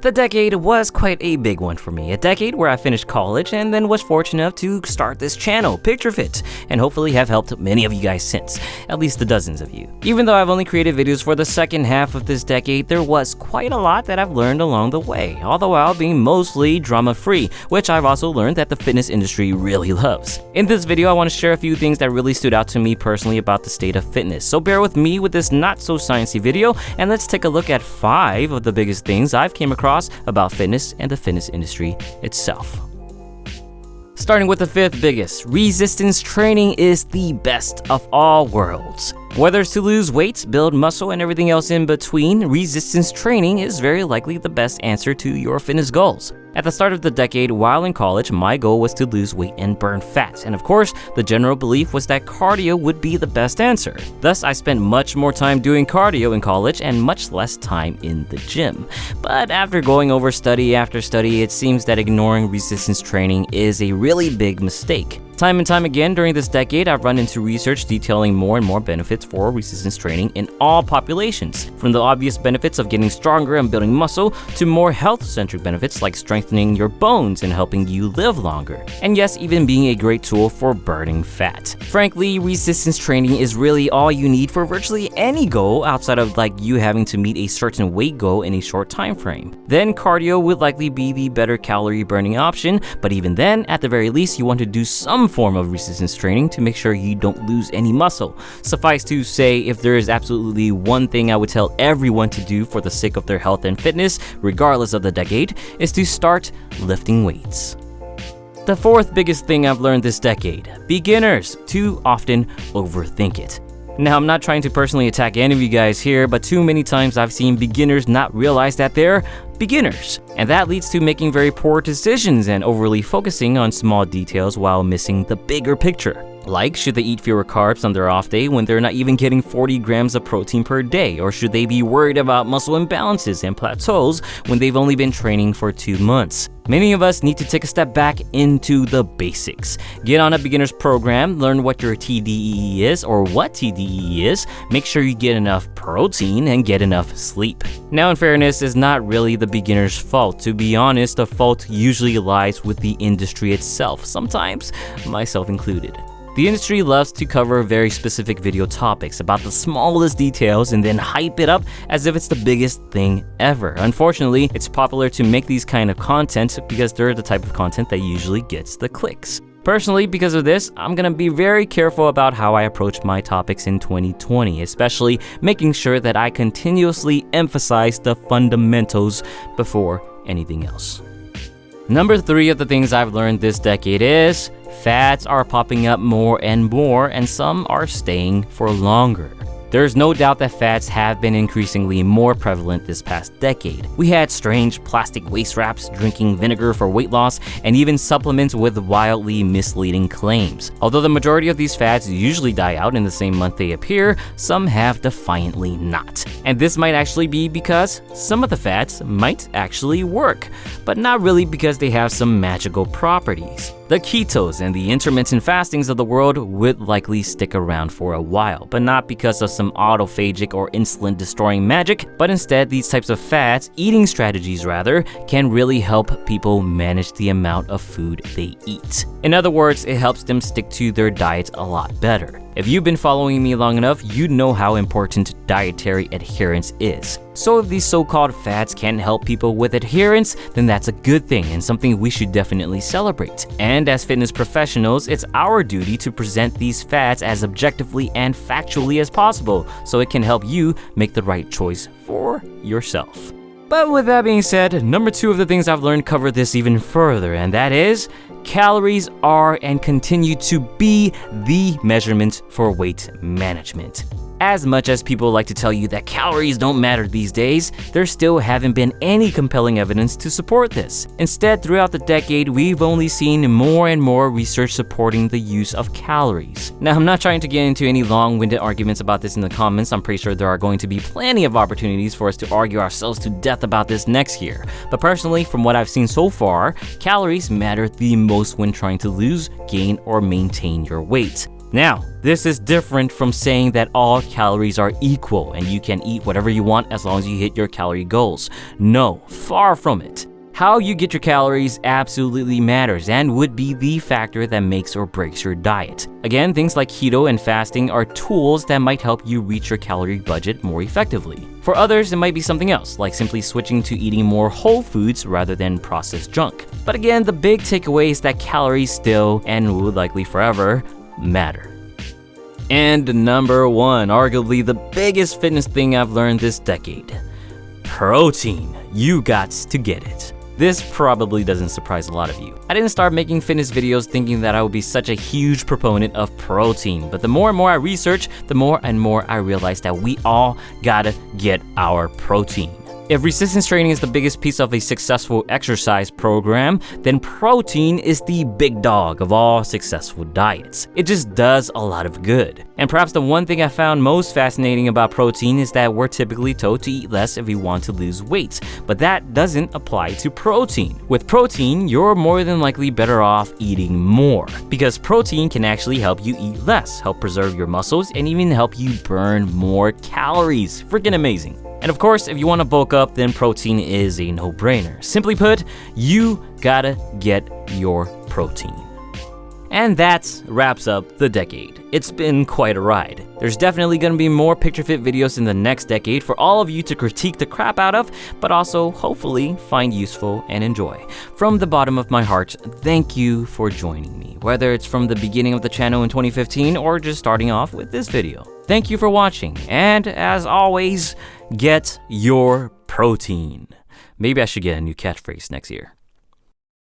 The decade was quite a big one for me, a decade where I finished college and then was fortunate enough to start this channel, Picturefit, and hopefully have helped many of you guys since, at least the dozens of you. Even though I've only created videos for the second half of this decade, there was quite a lot that I've learned along the way, all the while being mostly drama-free, which I've also learned that the fitness industry really loves. In this video, I want to share a few things that really stood out to me personally about the state of fitness, so bear with me with this not-so-sciencey video, and let's take a look at 5 of the biggest things I've came across about fitness and the fitness industry itself. Starting with the 5th biggest, resistance training is the best of all worlds. Whether it's to lose weight, build muscle, and everything else in between, resistance training is very likely the best answer to your fitness goals. At the start of the decade, while in college, my goal was to lose weight and burn fat, and of course, the general belief was that cardio would be the best answer. Thus, I spent much more time doing cardio in college and much less time in the gym. But after going over study after study, it seems that ignoring resistance training is a really big mistake. Time and time again during this decade, I've run into research detailing more and more benefits for resistance training in all populations, from the obvious benefits of getting stronger and building muscle to more health-centric benefits like strengthening your bones and helping you live longer, and yes, even being a great tool for burning fat. Frankly, resistance training is really all you need for virtually any goal outside of you having to meet a certain weight goal in a short time frame. Then cardio would likely be the better calorie burning option, but even then, at the very least, you want to do some form of resistance training to make sure you don't lose any muscle. Suffice to say, if there is absolutely one thing I would tell everyone to do for the sake of their health and fitness, regardless of the decade, is to start lifting weights. The 4th biggest thing I've learned this decade: beginners too often overthink it. Now, I'm not trying to personally attack any of you guys here, but too many times I've seen beginners not realize that they're beginners. And that leads to making very poor decisions and overly focusing on small details while missing the bigger picture. Like, should they eat fewer carbs on their off day when they're not even getting 40 grams of protein per day? Or should they be worried about muscle imbalances and plateaus when they've only been training for 2 months? Many of us need to take a step back into the basics. Get on a beginner's program, learn what your TDEE is or what TDEE is, make sure you get enough protein, and get enough sleep. Now, in fairness, it's not really the beginner's fault. To be honest, the fault usually lies with the industry itself, sometimes myself included. The industry loves to cover very specific video topics about the smallest details and then hype it up as if it's the biggest thing ever. Unfortunately, it's popular to make these kind of content because they're the type of content that usually gets the clicks. Personally, because of this, I'm gonna be very careful about how I approach my topics in 2020, especially making sure that I continuously emphasize the fundamentals before anything else. Number 3 of the things I've learned this decade is fads are popping up more and more, and some are staying for longer. There's no doubt that fads have been increasingly more prevalent this past decade. We had strange plastic waist wraps, drinking vinegar for weight loss, and even supplements with wildly misleading claims. Although the majority of these fads usually die out in the same month they appear, some have defiantly not. And this might actually be because some of the fads might actually work, but not really because they have some magical properties. The ketos and the intermittent fastings of the world would likely stick around for a while, but not because of some autophagic or insulin-destroying magic, but instead these types of fads, eating strategies rather, can really help people manage the amount of food they eat. In other words, it helps them stick to their diets a lot better. If you've been following me long enough, you know how important dietary adherence is. So if these so-called fads can help people with adherence, then that's a good thing and something we should definitely celebrate. And as fitness professionals, it's our duty to present these fads as objectively and factually as possible, so it can help you make the right choice for yourself. But with that being said, number 2 of the things I've learned cover this even further, and that is calories are and continue to be the measurement for weight management. As much as people like to tell you that calories don't matter these days, there still haven't been any compelling evidence to support this. Instead, throughout the decade, we've only seen more and more research supporting the use of calories. Now, I'm not trying to get into any long-winded arguments about this in the comments. I'm pretty sure there are going to be plenty of opportunities for us to argue ourselves to death about this next year. But personally, from what I've seen so far, calories matter the most when trying to lose, gain, or maintain your weight. Now, this is different from saying that all calories are equal and you can eat whatever you want as long as you hit your calorie goals. No, far from it. How you get your calories absolutely matters and would be the factor that makes or breaks your diet. Again, things like keto and fasting are tools that might help you reach your calorie budget more effectively. For others, it might be something else, like simply switching to eating more whole foods rather than processed junk. But again, the big takeaway is that calories still, and would likely forever, matter. And number 1, arguably the biggest fitness thing I've learned this decade. Protein. You got to get it. This probably doesn't surprise a lot of you. I didn't start making fitness videos thinking that I would be such a huge proponent of protein, but the more and more I research, the more and more I realize that we all gotta get our protein. If resistance training is the biggest piece of a successful exercise program, then protein is the big dog of all successful diets. It just does a lot of good. And perhaps the one thing I found most fascinating about protein is that we're typically told to eat less if we want to lose weight, but that doesn't apply to protein. With protein, you're more than likely better off eating more, because protein can actually help you eat less, help preserve your muscles, and even help you burn more calories. Freaking amazing. And of course, if you want to bulk up, then protein is a no-brainer. Simply put, you gotta get your protein. And that wraps up the decade. It's been quite a ride. There's definitely gonna be more Picturefit videos in the next decade for all of you to critique the crap out of, but also hopefully find useful and enjoy. From the bottom of my heart, thank you for joining me, whether it's from the beginning of the channel in 2015 or just starting off with this video. Thank you for watching, and as always, get your protein. Maybe I should get a new catchphrase next year.